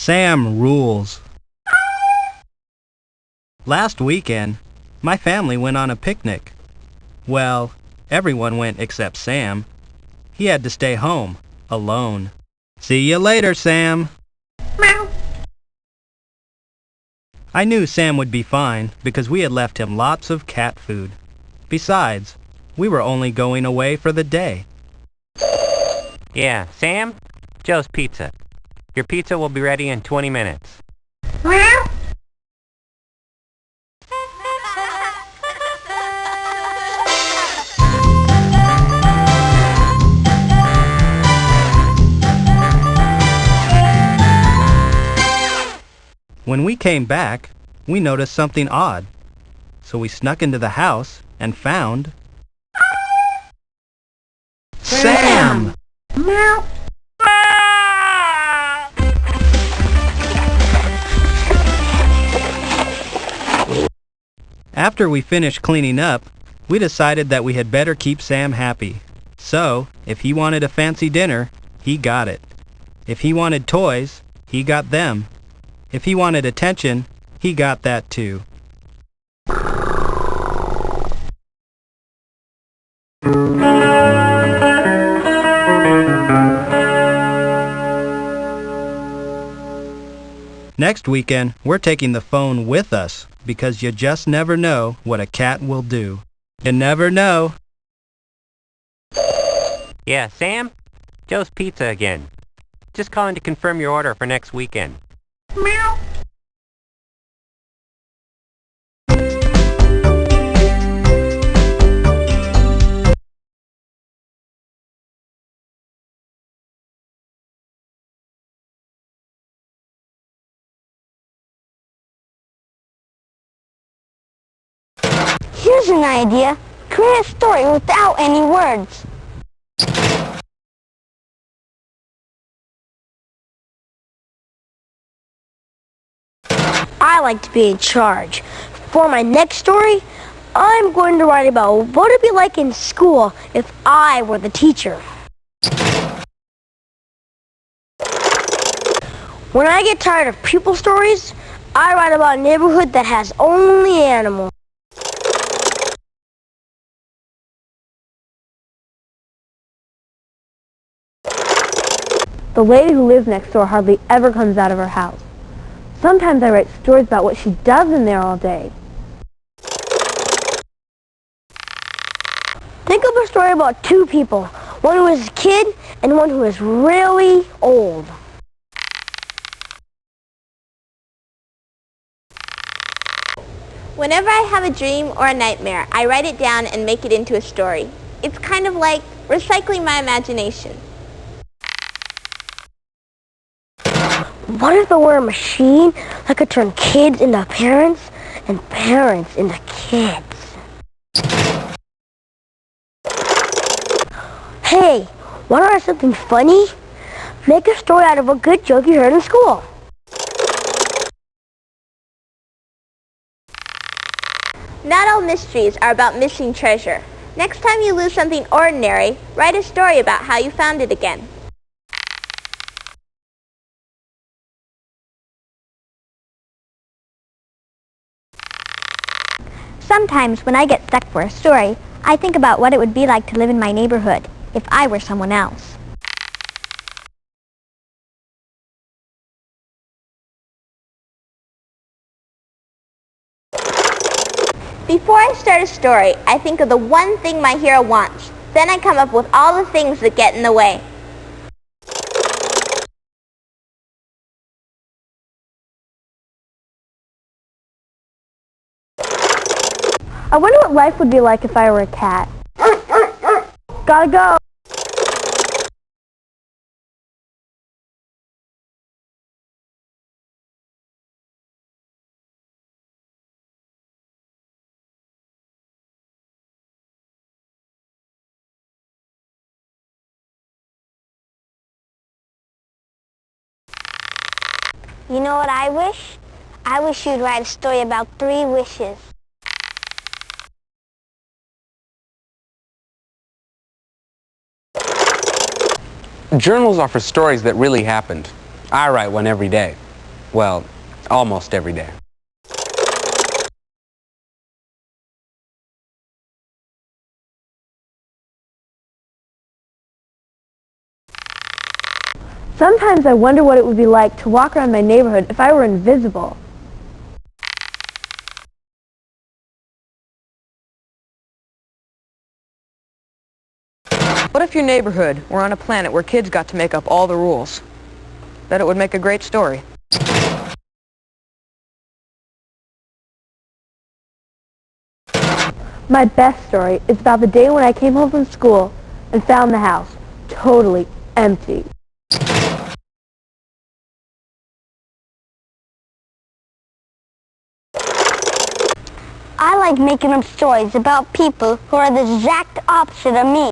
Sam rules. Last weekend, my family went on a picnic. Well, everyone went except Sam. He had to stay home, alone. See you later, Sam. Meow. I knew Sam would be fine because we had left him lots of cat food. Besides, we were only going away for the day. Yeah, Sam? Joe's Pizza. Your pizza will be ready in 20 minutes. Meow. When we came back, we noticed something odd. So we snuck into the house and found... Sam! Meow. After we finished cleaning up, we decided that we had better keep Sam happy. So, if he wanted a fancy dinner, he got it. If he wanted toys, he got them. If he wanted attention, he got that too. Next weekend, we're taking the phone with us because you just never know what a cat will do. You never know. Yeah, Sam? Joe's Pizza again. Just calling to confirm your order for next weekend. Meow. Here's an idea. Create a story without any words. I like to be in charge. For my next story, I'm going to write about what it'd be like in school if I were the teacher. When I get tired of pupil stories, I write about a neighborhood that has only animals. The lady who lives next door hardly ever comes out of her house. Sometimes I write stories about what she does in there all day. Think of a story about two people, one who is a kid and one who is really old. Whenever I have a dream or a nightmare, I write it down and make it into a story. It's kind of like recycling my imagination. What if there were a machine that could turn kids into parents and parents into kids? Hey, want to write something funny? Make a story out of a good joke you heard in school. Not all mysteries are about missing treasure. Next time you lose something ordinary, write a story about how you found it again. Sometimes when I get stuck for a story, I think about what it would be like to live in my neighborhood if I were someone else. Before I start a story, I think of the one thing my hero wants. Then I come up with all the things that get in the way. I wonder what life would be like if I were a cat. Gotta go. You know what I wish? I wish you'd write a story about 3 wishes. Journals are for stories that really happened. I write one every day. Well, almost every day. Sometimes I wonder what it would be like to walk around my neighborhood if I were invisible. What if your neighborhood were on a planet where kids got to make up all the rules? Bet it would make a great story. My best story is about the day when I came home from school and found the house totally empty. I like making up stories about people who are the exact opposite of me.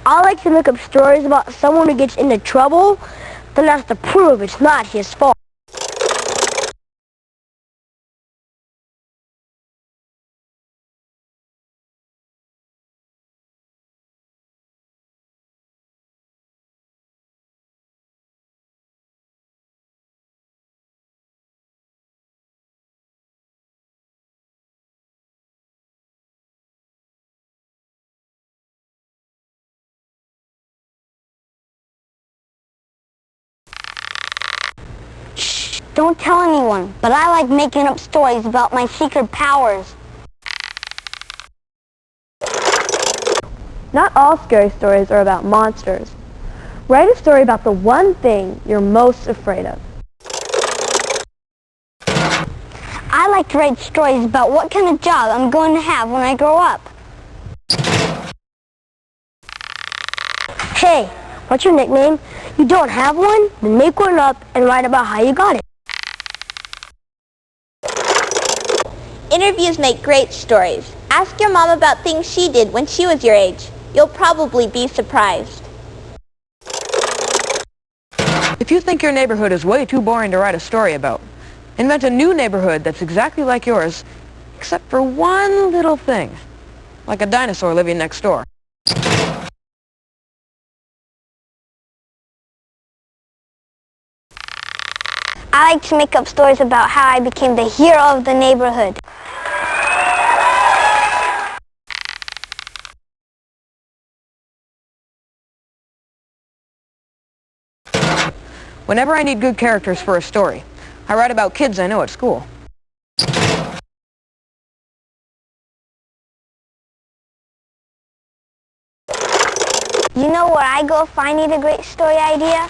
I like to make up stories about someone who gets into trouble, then has to prove it's not his fault. Don't tell anyone, but I like making up stories about my secret powers. Not all scary stories are about monsters. Write a story about the one thing you're most afraid of. I like to write stories about what kind of job I'm going to have when I grow up. Hey, what's your nickname? You don't have one? Then make one up and write about how you got it. Interviews make great stories. Ask your mom about things she did when she was your age. You'll probably be surprised. If you think your neighborhood is way too boring to write a story about, invent a new neighborhood that's exactly like yours, except for one little thing, like a dinosaur living next door. I like to make up stories about how I became the hero of the neighborhood. Whenever I need good characters for a story, I write about kids I know at school. You know where I go if I need a great story idea?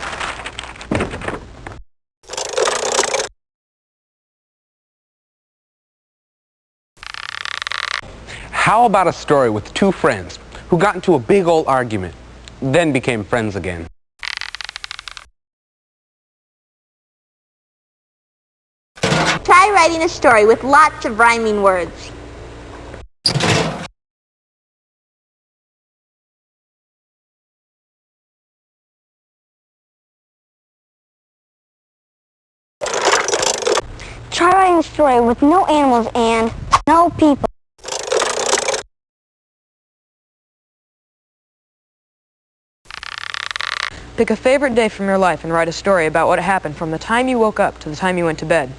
How about a story with two friends who got into a big old argument, then became friends again? Try writing a story with lots of rhyming words. Try writing a story with no animals and no people. Pick a favorite day from your life and write a story about what happened from the time you woke up to the time you went to bed.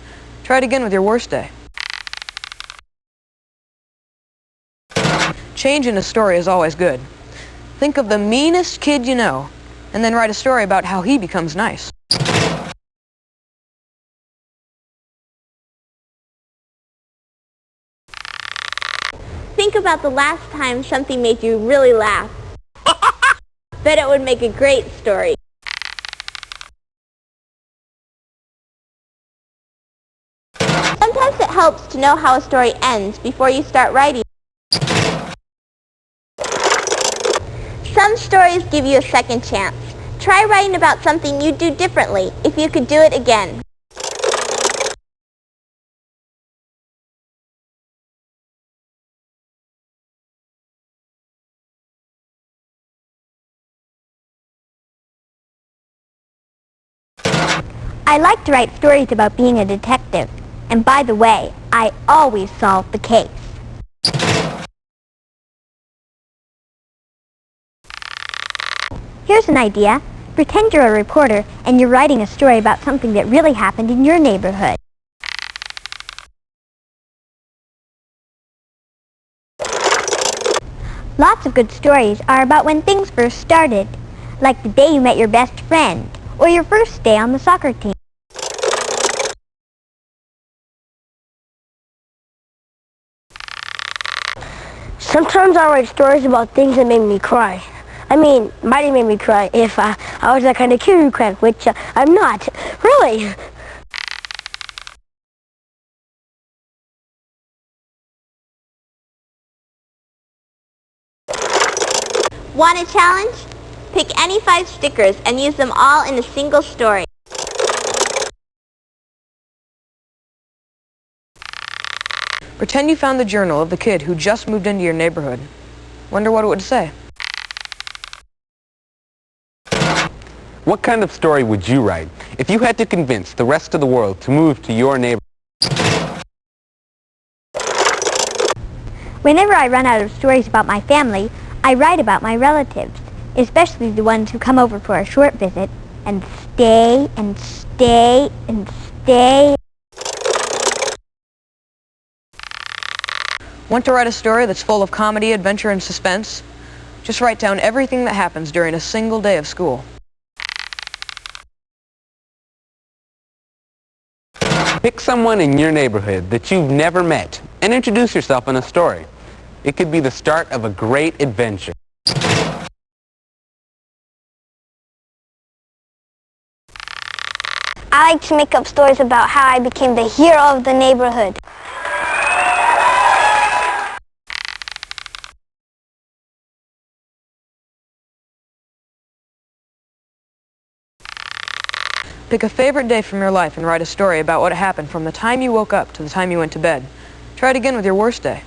Try it again with your worst day. Change in a story is always good. Think of the meanest kid you know, and then write a story about how he becomes nice. Think about the last time something made you really laugh. Bet it would make a great story. Sometimes it helps to know how a story ends before you start writing. Some stories give you a second chance. Try writing about something you'd do differently if you could do it again. I like to write stories about being a detective. And by the way, I always solve the case. Here's an idea. Pretend you're a reporter and you're writing a story about something that really happened in your neighborhood. Lots of good stories are about when things first started, like the day you met your best friend, or your first day on the soccer team. Sometimes I write stories about things that make me cry. I mean, might have made me cry if I was that kind of kid who cried, which I'm not. Really. Want a challenge? Pick any 5 stickers and use them all in a single story. Pretend you found the journal of the kid who just moved into your neighborhood. Wonder what it would say. What kind of story would you write if you had to convince the rest of the world to move to your neighborhood? Whenever I run out of stories about my family, I write about my relatives, especially the ones who come over for a short visit and stay and stay and stay. Want to write a story that's full of comedy, adventure, and suspense? Just write down everything that happens during a single day of school. Pick someone in your neighborhood that you've never met and introduce yourself in a story. It could be the start of a great adventure. I like to make up stories about how I became the hero of the neighborhood. Pick a favorite day from your life and write a story about what happened from the time you woke up to the time you went to bed. Try it again with your worst day.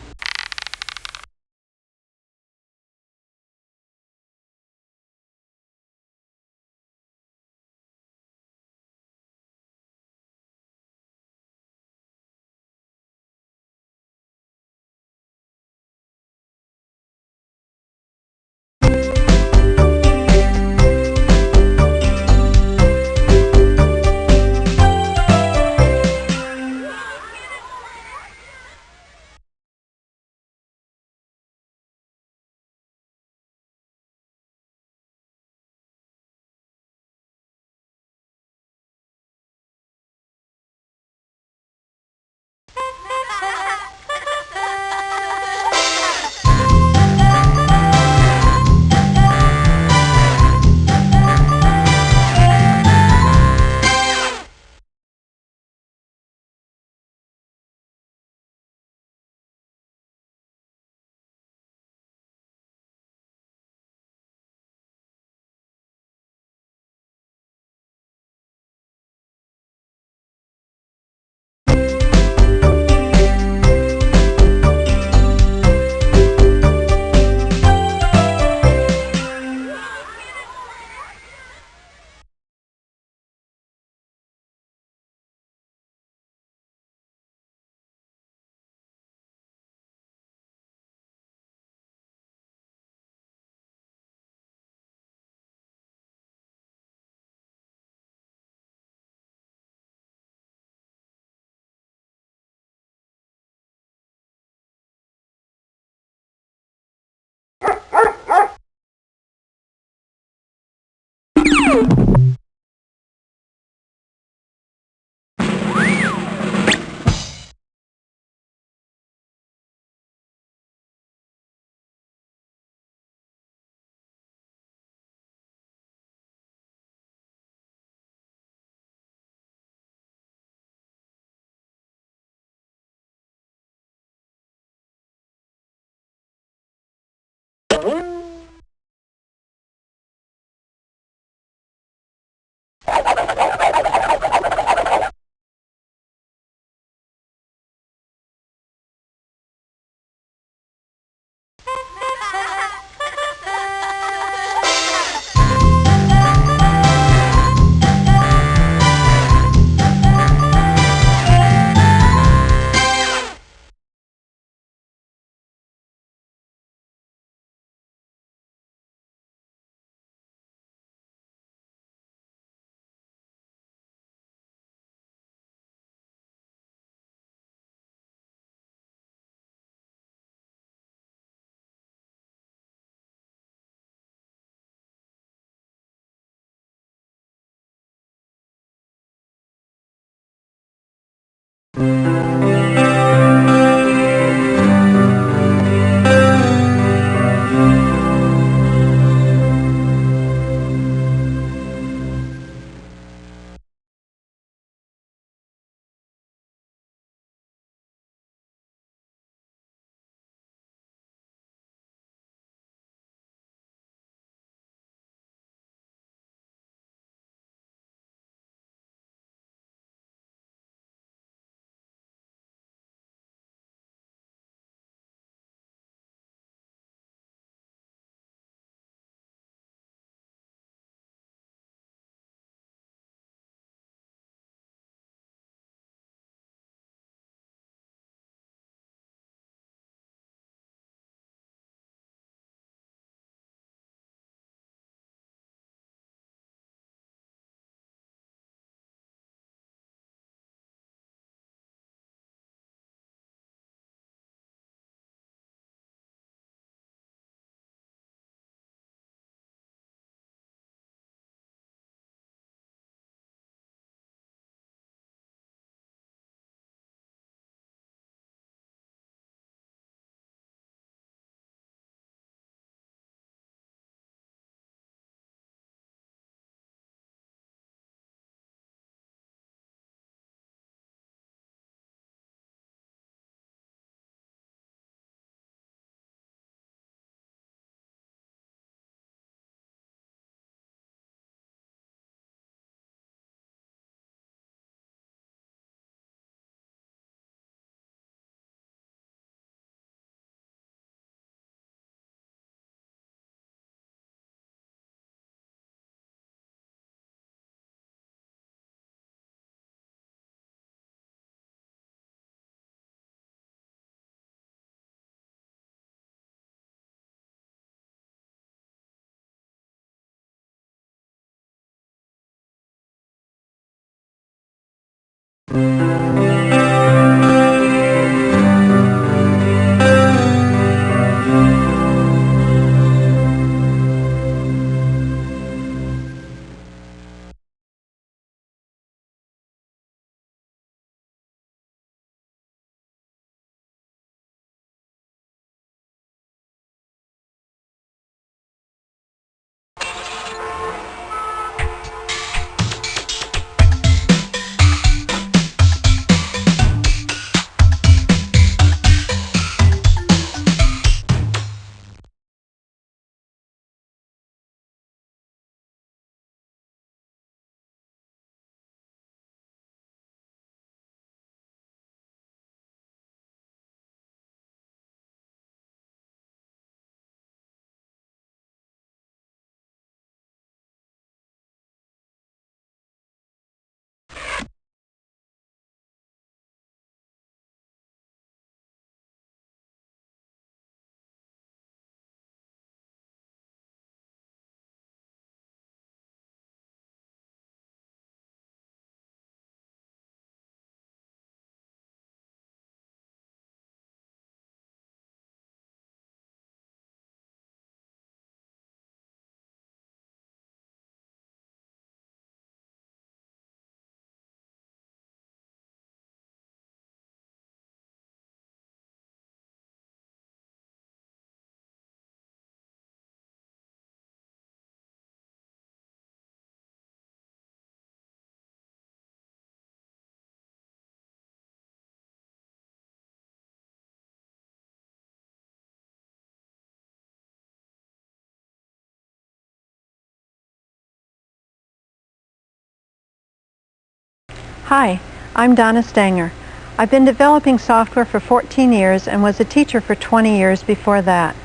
Hi, I'm Donna Stanger. I've been developing software for 14 years and was a teacher for 20 years before that.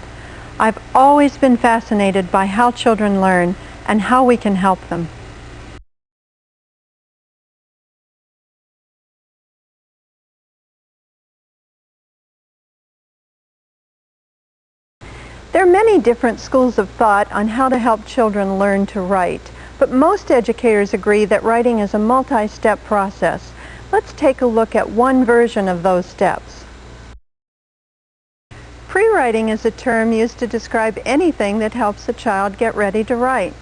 I've always been fascinated by how children learn and how we can help them. There are many different schools of thought on how to help children learn to write, but most educators agree that writing is a multi-step process. Let's take a look at one version of those steps. Pre-writing is a term used to describe anything that helps a child get ready to write.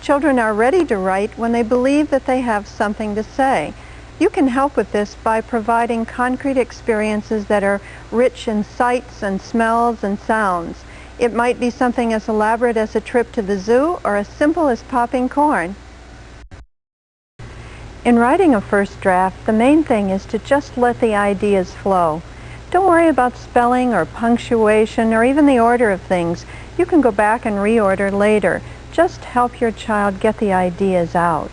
Children are ready to write when they believe that they have something to say. You can help with this by providing concrete experiences that are rich in sights and smells and sounds. It might be something as elaborate as a trip to the zoo or as simple as popping corn. In writing a first draft, the main thing is to just let the ideas flow. Don't worry about spelling or punctuation or even the order of things. You can go back and reorder later. Just help your child get the ideas out.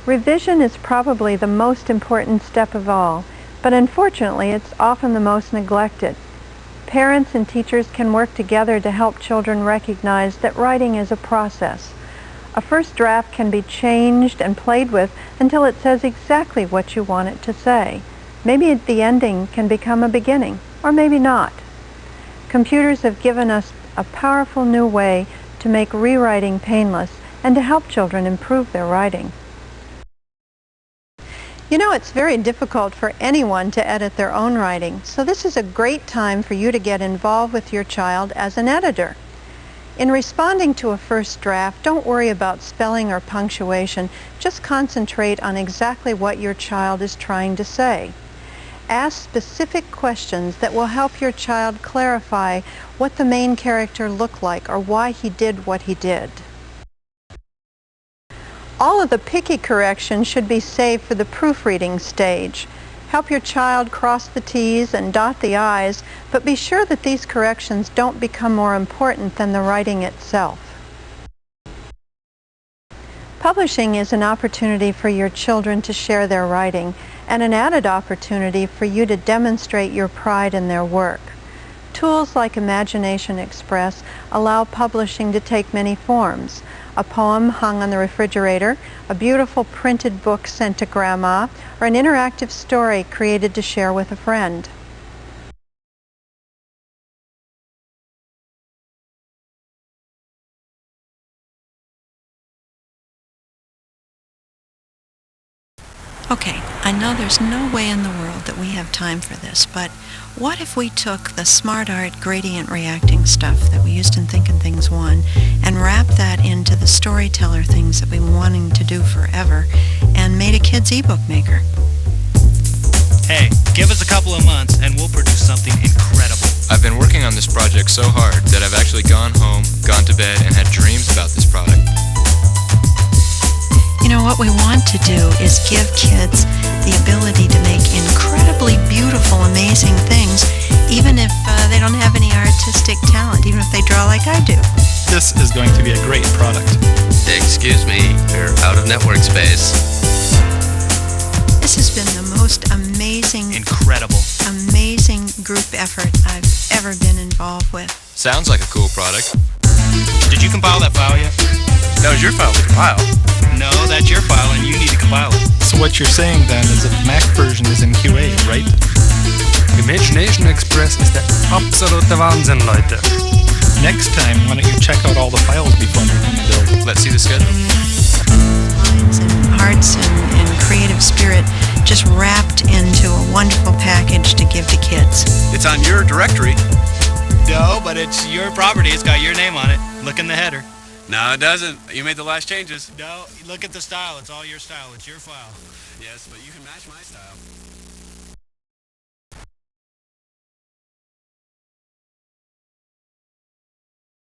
Revision is probably the most important step of all, but unfortunately it's often the most neglected. Parents and teachers can work together to help children recognize that writing is a process. A first draft can be changed and played with until it says exactly what you want it to say. Maybe the ending can become a beginning, or maybe not. Computers have given us a powerful new way to make rewriting painless and to help children improve their writing. You know, it's very difficult for anyone to edit their own writing, so this is a great time for you to get involved with your child as an editor. In responding to a first draft, don't worry about spelling or punctuation. Just concentrate on exactly what your child is trying to say. Ask specific questions that will help your child clarify what the main character looked like or why he did what he did. All of the picky corrections should be saved for the proofreading stage. Help your child cross the T's and dot the I's, but be sure that these corrections don't become more important than the writing itself. Publishing is an opportunity for your children to share their writing, and an added opportunity for you to demonstrate your pride in their work. Tools like Imagination Express allow publishing to take many forms. A poem hung on the refrigerator, a beautiful printed book sent to Grandma, or an interactive story created to share with a friend. there's no way in the world that we have time for this, but what if we took the smart art gradient reacting stuff that we used in Thinkin' Things 1 and wrapped that into the storyteller things that we've been wanting to do forever and made a kid's ebook maker? Hey, give us a couple of months and we'll produce something incredible. I've been working on this project so hard that I've actually gone home, gone to bed, and had dreams about this product. You know, what we want to do is give kids the ability to make incredibly beautiful, amazing things, even if they don't have any artistic talent, even if they draw like I do. This is going to be a great product. Excuse me, we're out of network space. This has been the most amazing, incredible, amazing group effort I've ever been involved with. Sounds like a cool product. Did you compile that file yet? That was your file to compile. No, that's your file and you need to compile it. So what you're saying then is that the Mac version is in QA, right? Imagination Express ist der absolute Wahnsinn, Leute. Next time, why don't you check out all the files before making the build? Let's see the schedule. Minds and hearts and creative spirit just wrapped into a wonderful package to give to kids. It's on your directory. No, but it's your property. It's got your name on it. Look in the header. No, it doesn't. You made the last changes. No, look at the style. It's all your style. It's your file. Yes, but you can match my style.